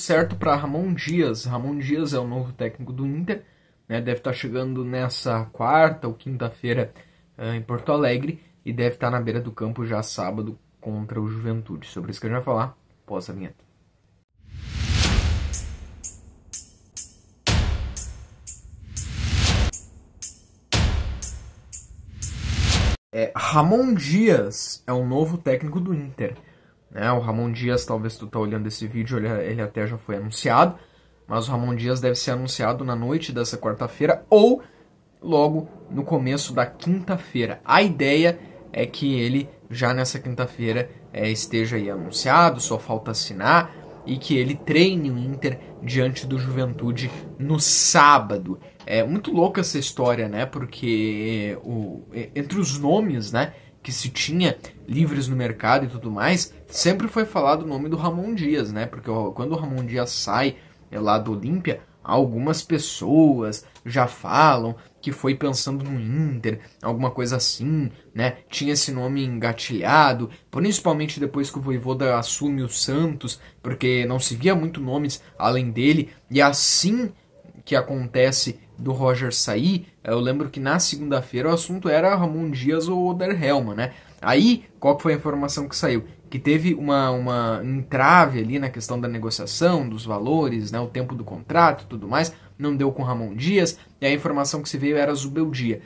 certo para Ramon Dias. Ramon Dias é o novo técnico do Inter, né? Deve estar chegando nessa quarta ou quinta-feira em Porto Alegre e deve estar na beira do campo já sábado contra o Juventude. Sobre isso que a gente vai falar após a vinheta. Ramon Dias é o novo técnico do Inter. O Ramon Dias, talvez tu tá olhando esse vídeo, ele até já foi anunciado, mas o Ramon Dias deve ser anunciado na noite dessa quarta-feira ou logo no começo da quinta-feira. A ideia é que ele já nessa quinta-feira esteja aí anunciado, só falta assinar, e que ele treine o Inter diante do Juventude no sábado. É muito louca essa história, né? Porque entre os nomes, né, que se tinha livres no mercado e tudo mais, sempre foi falado o nome do Ramon Dias, né? Porque quando o Ramon Dias sai lá do Olímpia, algumas pessoas já falam que foi pensando no Inter, alguma coisa assim, né? Tinha esse nome engatilhado, principalmente depois que o Vojvoda assume o Santos, porque não se via muito nomes além dele, e assim que acontece do Roger sair, eu lembro que na segunda-feira o assunto era Ramon Dias ou Oder Hellmann, né? Aí, qual que foi a informação que saiu? Que teve uma entrave ali na questão da negociação, dos valores, né, o tempo do contrato e tudo mais, não deu com Ramon Dias, e a informação que se veio era Zubeldia.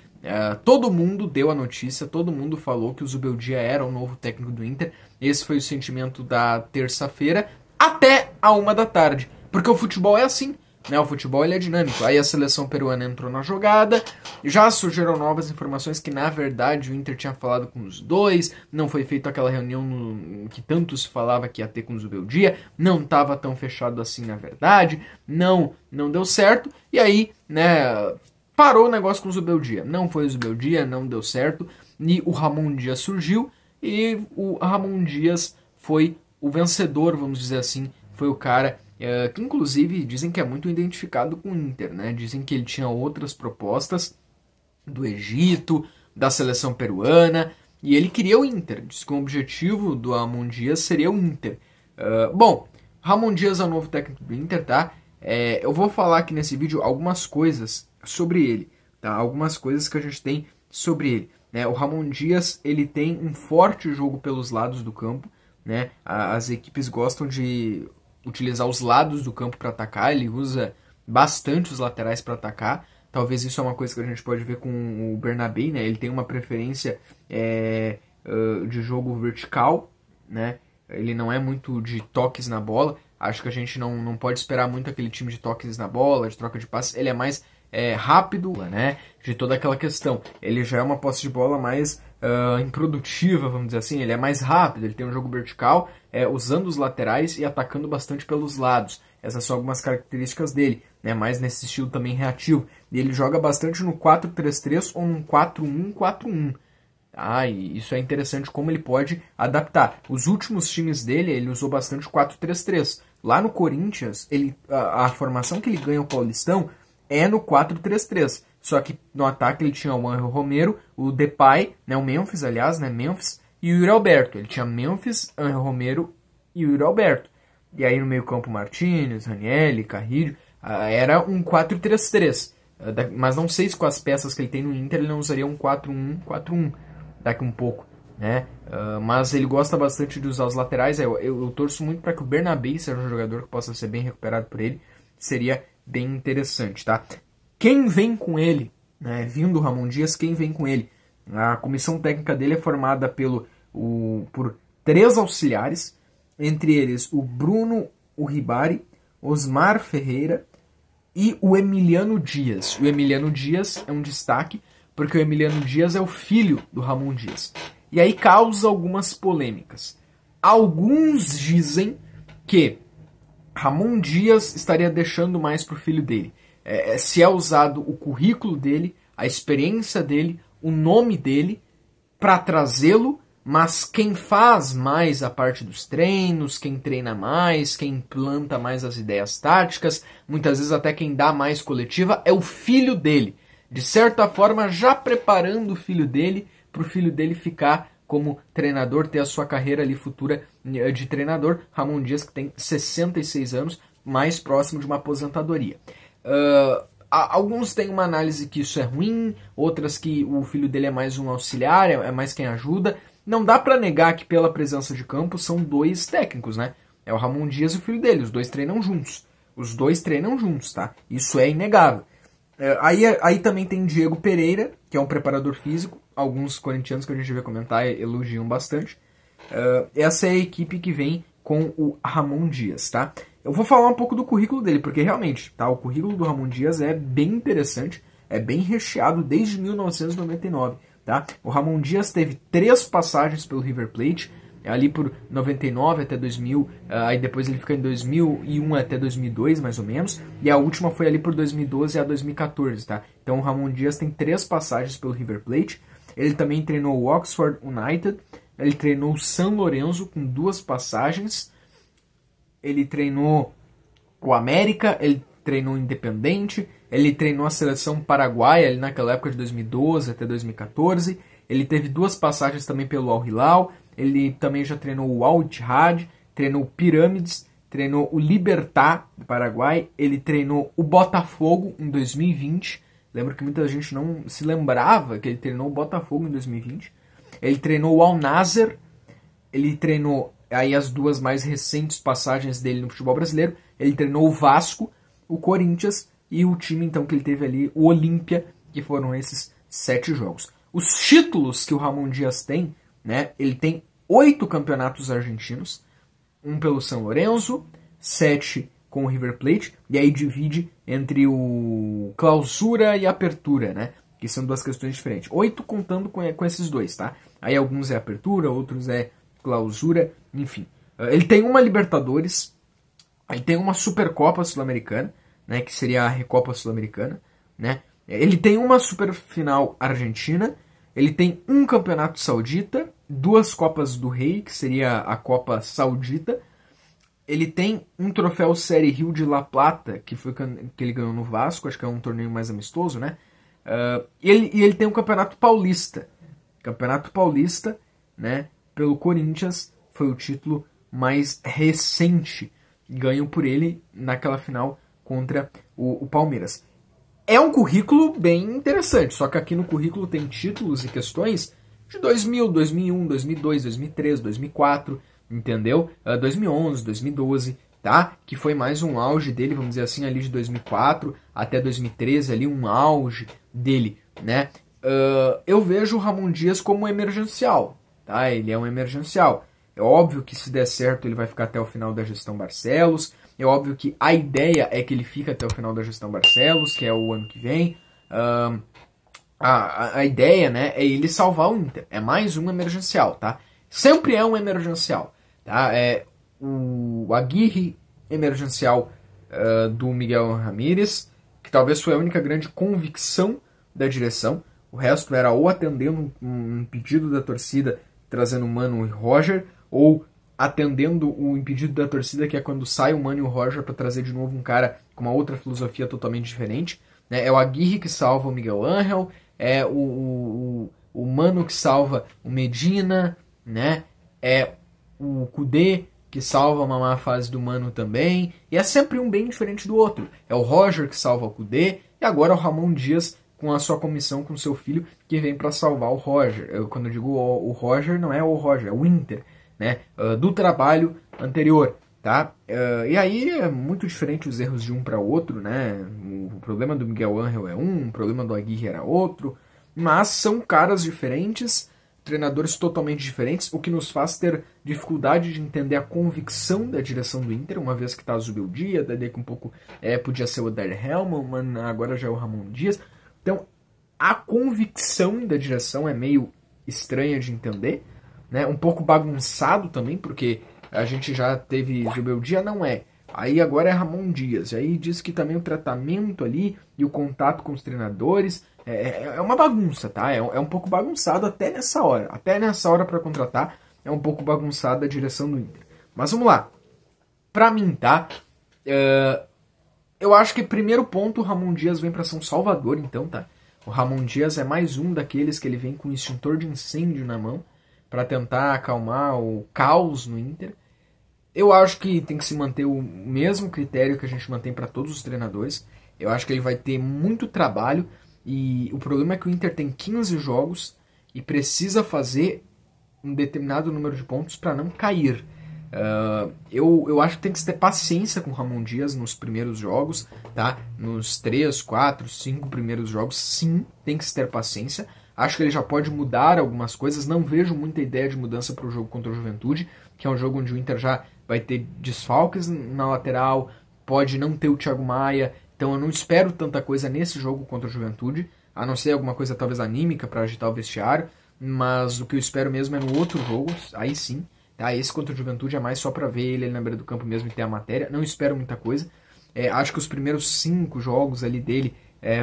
Todo mundo deu a notícia, todo mundo falou que o Zubeldia era o novo técnico do Inter, esse foi o sentimento da terça-feira, até a 1 da tarde, porque o futebol é assim, né? O futebol ele é dinâmico. Aí a seleção peruana entrou na jogada, já surgiram novas informações que na verdade o Inter tinha falado com os dois, não foi feita aquela reunião que tanto se falava que ia ter com o Zubeldia, não estava tão fechado assim na verdade, não deu certo, e aí, né, parou o negócio com o Zubeldia. Não foi o Zubeldia, não deu certo, e o Ramon Dias surgiu, e o Ramon Dias foi o vencedor, vamos dizer assim, foi o cara que inclusive dizem que é muito identificado com o Inter, né? Dizem que ele tinha outras propostas do Egito, da seleção peruana, e ele queria o Inter. Diz que o objetivo do Ramon Dias seria o Inter. Bom, Ramon Dias é o novo técnico do Inter, tá? Eu vou falar aqui nesse vídeo algumas coisas sobre ele, tá? Algumas coisas que a gente tem sobre ele, né? O Ramon Dias, ele tem um forte jogo pelos lados do campo, né? As equipes gostam de utilizar os lados do campo para atacar, ele usa bastante os laterais para atacar. Talvez isso é uma coisa que a gente pode ver com o Bernabé, né? Ele tem uma preferência de jogo vertical, né? Ele não é muito de toques na bola. Acho que a gente não pode esperar muito aquele time de toques na bola, de troca de passes. Ele é mais rápido, né? De toda aquela questão. Ele já é uma posse de bola mais improdutiva, vamos dizer assim. Ele é mais rápido, ele tem um jogo vertical, usando os laterais e atacando bastante pelos lados. Essas são algumas características dele, né? Mais nesse estilo também reativo. E ele joga bastante no 4-3-3 ou no 4-1-4-1. E isso é interessante como ele pode adaptar. Os últimos times dele, ele usou bastante o 4-3-3. Lá no Corinthians, a formação que ele ganha o Paulistão é no 4-3-3. Só que no ataque ele tinha o Angel Romero, o Depay, né, o Memphis, aliás, né, Memphis, e o Yuri Alberto. Ele tinha Memphis, Angel Romero e o Yuri Alberto. E aí no meio campo Martínez, Ranieri, Carrillo, era um 4-3-3. Mas não sei se com as peças que ele tem no Inter ele não usaria um 4-1-4-1 daqui um pouco, né? Mas ele gosta bastante de usar os laterais. Eu torço muito para que o Bernabé seja um jogador que possa ser bem recuperado por ele. Seria bem interessante, tá? Quem vem com ele, né, vindo o Ramon Dias, quem vem com ele? A comissão técnica dele é formada por 3 auxiliares, entre eles o Bruno Urribari, Osmar Ferreira e o Emiliano Dias. O Emiliano Dias é um destaque, porque o Emiliano Dias é o filho do Ramon Dias. E aí causa algumas polêmicas. Alguns dizem que Ramon Dias estaria deixando mais para o filho dele. Se é usado o currículo dele, a experiência dele, o nome dele, para trazê-lo, mas quem faz mais a parte dos treinos, quem treina mais, quem implanta mais as ideias táticas, muitas vezes até quem dá mais coletiva, é o filho dele. De certa forma, já preparando o filho dele, para o filho dele ficar como treinador, ter a sua carreira ali futura de treinador. Ramon Dias, que tem 66 anos, mais próximo de uma aposentadoria. Alguns têm uma análise que isso é ruim, outras que o filho dele é mais um auxiliar, é mais quem ajuda. Não dá pra negar que pela presença de campo são dois técnicos, né? É o Ramon Dias e o filho dele, os dois treinam juntos. Os dois treinam juntos, tá? Isso é inegável. Aí também tem Diego Pereira, que é um preparador físico. Alguns corintianos que a gente vai comentar elogiam bastante. Essa é a equipe que vem com o Ramon Dias, tá? Eu vou falar um pouco do currículo dele, porque realmente, tá? O currículo do Ramon Dias é bem interessante, é bem recheado desde 1999, tá? O Ramon Dias teve 3 passagens pelo River Plate, ali por 99 até 2000, aí depois ele fica em 2001 até 2002, mais ou menos, e a última foi ali por 2012 a 2014, tá? Então o Ramon Dias tem 3 passagens pelo River Plate, ele também treinou o Oxford United, ele treinou o San Lorenzo com 2 passagens, ele treinou o América, ele treinou o Independente, ele treinou a seleção paraguaia ali naquela época de 2012 até 2014, ele teve 2 passagens também pelo Al Hilal, ele também já treinou o Al Ittihad, treinou o Pirâmides, treinou o Libertad do Paraguai, ele treinou o Botafogo em 2020, lembro que muita gente não se lembrava que ele treinou o Botafogo em 2020, ele treinou o Al Nassr, ele treinou aí as 2 mais recentes passagens dele no futebol brasileiro, ele treinou o Vasco, o Corinthians e o time então que ele teve ali, o Olímpia, que foram esses 7 jogos. Os títulos que o Ramon Dias tem, né, ele tem 8 campeonatos argentinos, um pelo San Lorenzo, 7 com o River Plate, e aí divide entre o Clausura e Apertura, né, que são 2 questões diferentes. 8 contando com esses 2, tá? Aí alguns é Apertura, outros é Clausura, enfim. Ele tem uma Libertadores, ele tem uma Supercopa Sul-Americana, né, que seria a Recopa Sul-Americana, né? Ele tem uma Superfinal Argentina, ele tem um Campeonato Saudita, 2 Copas do Rei, que seria a Copa Saudita. Ele tem um troféu Série Rio de La Plata, que foi que ele ganhou no Vasco, acho que é um torneio mais amistoso, né? E ele tem um Campeonato Paulista. Campeonato Paulista, né, pelo Corinthians, foi o título mais recente ganho por ele naquela final contra o Palmeiras. É um currículo bem interessante, só que aqui no currículo tem títulos e questões de 2000, 2001, 2002, 2003, 2004, entendeu? 2011, 2012, tá? Que foi mais um auge dele, vamos dizer assim, ali de 2004 até 2013, ali um auge dele, né? Eu vejo o Ramon Dias como emergencial, tá? Ele é um emergencial. É óbvio que se der certo ele vai ficar até o final da gestão Barcelos. É óbvio que a ideia é que ele fique até o final da gestão Barcelos, que é o ano que vem. A ideia, né, é ele salvar o Inter. É mais um emergencial, tá? Sempre é um emergencial, tá? É o Aguirre emergencial do Miguel Ramírez, que talvez foi a única grande convicção da direção. O resto era ou atendendo um pedido da torcida, trazendo o Mano e Roger, ou atendendo o pedido da torcida, que é quando sai o Mano e o Roger para trazer de novo um cara com uma outra filosofia totalmente diferente. Né? É o Aguirre que salva o Miguel Ángel, é o Mano que salva o Medina, né? É o Kudê que salva uma má fase do Mano também, e é sempre um bem diferente do outro. É o Roger que salva o Kudê, e agora é o Ramon Dias com a sua comissão, com seu filho, que vem para salvar o Roger. Quando eu digo o Roger, não é o Roger, é o Inter, né? Do trabalho anterior, tá? E aí é muito diferente os erros de um para outro, né? O problema do Miguel Ángel é o problema do Aguirre era outro, mas são caras diferentes, treinadores totalmente diferentes, o que nos faz ter dificuldade de entender a convicção da direção do Inter, uma vez que tá Zubeldia, daí que um pouco podia ser o Odair Hellmann, agora já é o Ramon Dias. Então, a convicção da direção é meio estranha de entender, né? Um pouco bagunçado também, porque a gente já teve Zubeldia, não é. Aí agora é Ramon Dias. Aí diz que também o tratamento ali e o contato com os treinadores é uma bagunça, tá? É um pouco bagunçado até nessa hora. Até nessa hora para contratar é um pouco bagunçada a direção do Inter. Mas vamos lá. Pra mim, tá? Eu acho que primeiro ponto o Ramon Dias vem para São Salvador, então, tá? O Ramon Dias é mais um daqueles que ele vem com um extintor de incêndio na mão para tentar acalmar o caos no Inter. Eu acho que tem que se manter o mesmo critério que a gente mantém para todos os treinadores. Eu acho que ele vai ter muito trabalho e o problema é que o Inter tem 15 jogos e precisa fazer um determinado número de pontos para não cair. Eu acho que tem que ter paciência com o Ramon Dias nos primeiros jogos, tá? Nos 3, 4, 5 primeiros jogos, sim, tem que se ter paciência. Acho que ele já pode mudar algumas coisas. Não vejo muita ideia de mudança para o jogo contra o Juventude, que é um jogo onde o Inter já vai ter desfalques na lateral, pode não ter o Thiago Maia. Então eu não espero tanta coisa nesse jogo contra o Juventude, a não ser alguma coisa talvez anímica para agitar o vestiário. Mas o que eu espero mesmo é no outro jogo, aí sim. Tá? Esse contra o Juventude é mais só para ver ele na beira do campo mesmo e ter a matéria. Não espero muita coisa. Acho que os primeiros 5 jogos ali dele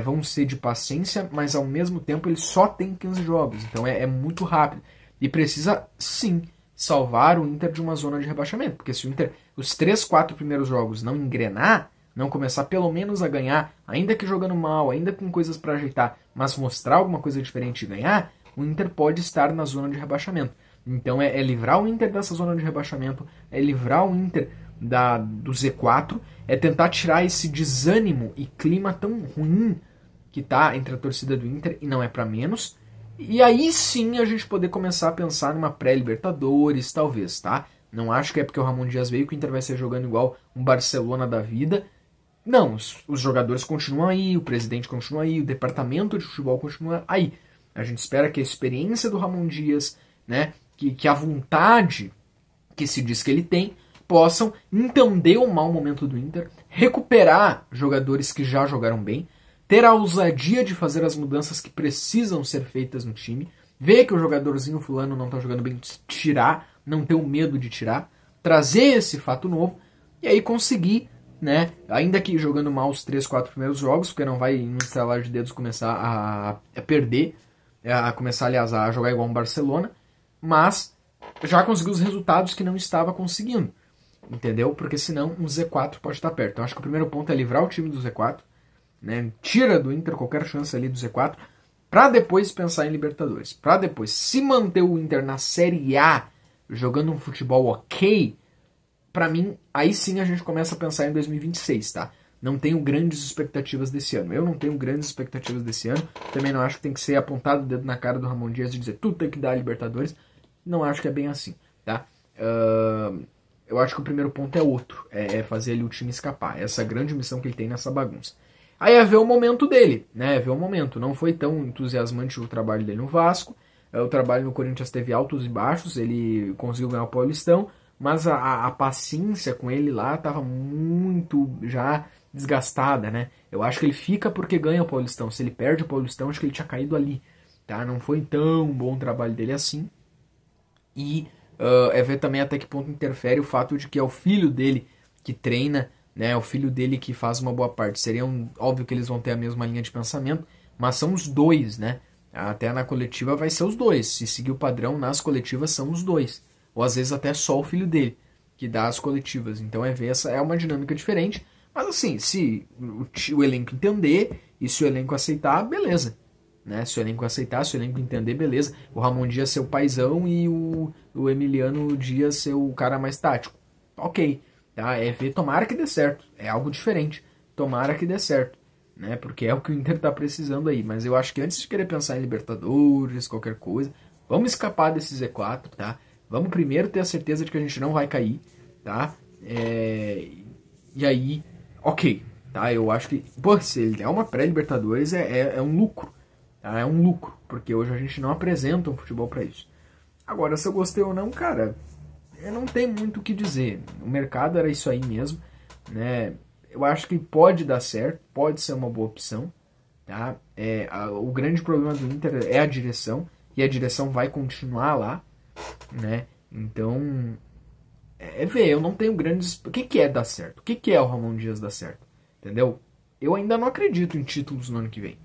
vão ser de paciência, mas ao mesmo tempo ele só tem 15 jogos. Então é muito rápido. E precisa, sim, salvar o Inter de uma zona de rebaixamento. Porque se o Inter, os 3, 4 primeiros jogos não engrenar, não começar pelo menos a ganhar, ainda que jogando mal, ainda com coisas para ajeitar, mas mostrar alguma coisa diferente e ganhar, o Inter pode estar na zona de rebaixamento. Então é livrar o Inter dessa zona de rebaixamento, é livrar o Inter do Z4, é tentar tirar esse desânimo e clima tão ruim que tá entre a torcida do Inter, e não é para menos. E aí sim a gente poder começar a pensar numa pré-Libertadores, talvez, tá? Não acho que é porque o Ramon Dias veio que o Inter vai ser jogando igual um Barcelona da vida. Não, os jogadores continuam aí, o presidente continua aí, o departamento de futebol continua aí. A gente espera que a experiência do Ramon Dias, né, que a vontade que se diz que ele tem, possam entender o mau momento do Inter, recuperar jogadores que já jogaram bem, ter a ousadia de fazer as mudanças que precisam ser feitas no time, ver que o jogadorzinho fulano não está jogando bem, tirar, não ter o medo de tirar, trazer esse fato novo e aí conseguir, né, ainda que jogando mal os 3, 4 primeiros jogos, porque não vai no estalar de dedos começar a perder, a começar, aliás, a jogar igual um Barcelona, mas já conseguiu os resultados que não estava conseguindo, entendeu? Porque senão um Z4 pode estar perto. Eu acho que o primeiro ponto é livrar o time do Z4, né? Tira do Inter qualquer chance ali do Z4, para depois pensar em Libertadores, para depois, se manter o Inter na Série A, jogando um futebol ok, para mim, aí sim a gente começa a pensar em 2026, tá? Não tenho grandes expectativas desse ano. Eu não tenho grandes expectativas desse ano. Também não acho que tem que ser apontado o dedo na cara do Ramon Dias e dizer tudo tem que dar a Libertadores. Não acho que é bem assim, tá? Eu acho que o primeiro ponto é outro. É fazer ali o time escapar. Essa grande missão que ele tem nessa bagunça. Aí é ver o momento dele, né? É ver o momento. Não foi tão entusiasmante o trabalho dele no Vasco. O trabalho no Corinthians teve altos e baixos. Ele conseguiu ganhar o Paulistão. Mas a paciência com ele lá estava muito já desgastada, né? Eu acho que ele fica porque ganha o Paulistão. Se ele perde o Paulistão, acho que ele tinha caído ali, tá? Não foi tão bom o trabalho dele assim. E é ver também até que ponto interfere o fato de que é o filho dele que treina, né? É o filho dele que faz uma boa parte. Seria óbvio que eles vão ter a mesma linha de pensamento, mas são os dois, né? Até na coletiva vai ser os dois. Se seguir o padrão, nas coletivas são os dois. Ou às vezes até só o filho dele, que dá as coletivas. Então essa é uma dinâmica diferente. Mas assim, se o elenco entender e se o elenco aceitar, beleza. Né? Se o elenco aceitar, se o elenco entender, beleza. O Ramon Dias ser o paizão e o Emiliano Dias ser o cara mais tático. Ok. Tá? É ver, tomara que dê certo. É algo diferente. Tomara que dê certo. Né? Porque é o que o Inter tá precisando aí. Mas eu acho que antes de querer pensar em Libertadores, qualquer coisa, vamos escapar desse Z4, tá? Vamos primeiro ter a certeza de que a gente não vai cair, tá? E aí, ok, tá? Eu acho que, pô, se ele é uma pré-Libertadores, é um lucro, tá? É um lucro, porque hoje a gente não apresenta um futebol para isso. Agora, se eu gostei ou não, cara, eu não tenho muito o que dizer. O mercado era isso aí mesmo, né? Eu acho que pode dar certo, pode ser uma boa opção, tá? O grande problema do Inter é a direção, e a direção vai continuar lá, né? Então, ver, eu não tenho grandes... O que é dar certo? O que é o Ramon Dias dar certo? Entendeu? Eu ainda não acredito em títulos no ano que vem,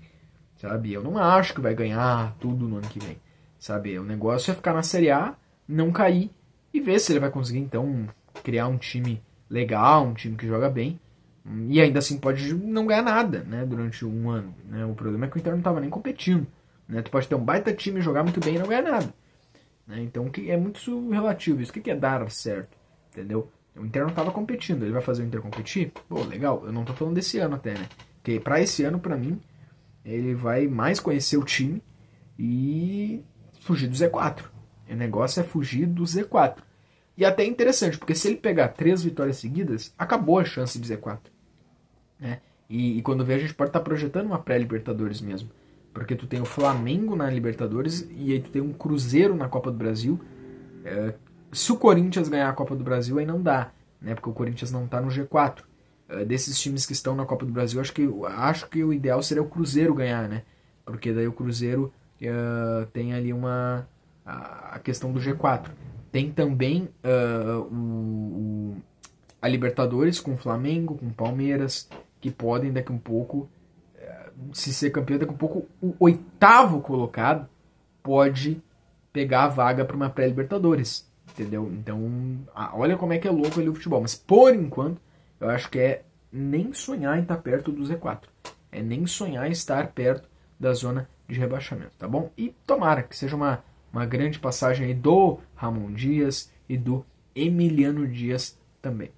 sabe? Eu não acho que vai ganhar tudo no ano que vem, sabe? O negócio é ficar na Série A, não cair e ver se ele vai conseguir, então, criar um time legal, um time que joga bem, e ainda assim pode não ganhar nada, né? Durante um ano, né? O problema é que o Inter não estava nem competindo, né? Tu pode ter um baita time, jogar muito bem e não ganhar nada. Né? Então é muito relativo isso. O que é dar certo? Entendeu? O Inter não estava competindo, ele vai fazer o Inter competir? Pô, legal, eu não tô falando desse ano até, né? Porque pra esse ano, pra mim, ele vai mais conhecer o time e fugir do Z4. O negócio é fugir do Z4. E até é interessante, porque se ele pegar 3 vitórias seguidas, acabou a chance de Z4. Né? E quando vê, a gente pode estar projetando uma pré-Libertadores mesmo. Porque tu tem o Flamengo na Libertadores e aí tu tem um Cruzeiro na Copa do Brasil. Se o Corinthians ganhar a Copa do Brasil, aí não dá, né? Porque o Corinthians não está no G4. Desses times que estão na Copa do Brasil, acho que o ideal seria o Cruzeiro ganhar, né? Porque daí o Cruzeiro tem ali a questão do G4. Tem também a Libertadores com o Flamengo, com o Palmeiras, que podem daqui um pouco, se ser campeão, daqui um pouco o 8º colocado pode pegar a vaga para uma pré-Libertadores. Entendeu? Então, olha como é que é louco ali o futebol. Mas, por enquanto, eu acho que é nem sonhar em estar perto do Z4. É nem sonhar em estar perto da zona de rebaixamento, tá bom? E tomara que seja uma grande passagem aí do Ramon Dias e do Emiliano Dias também.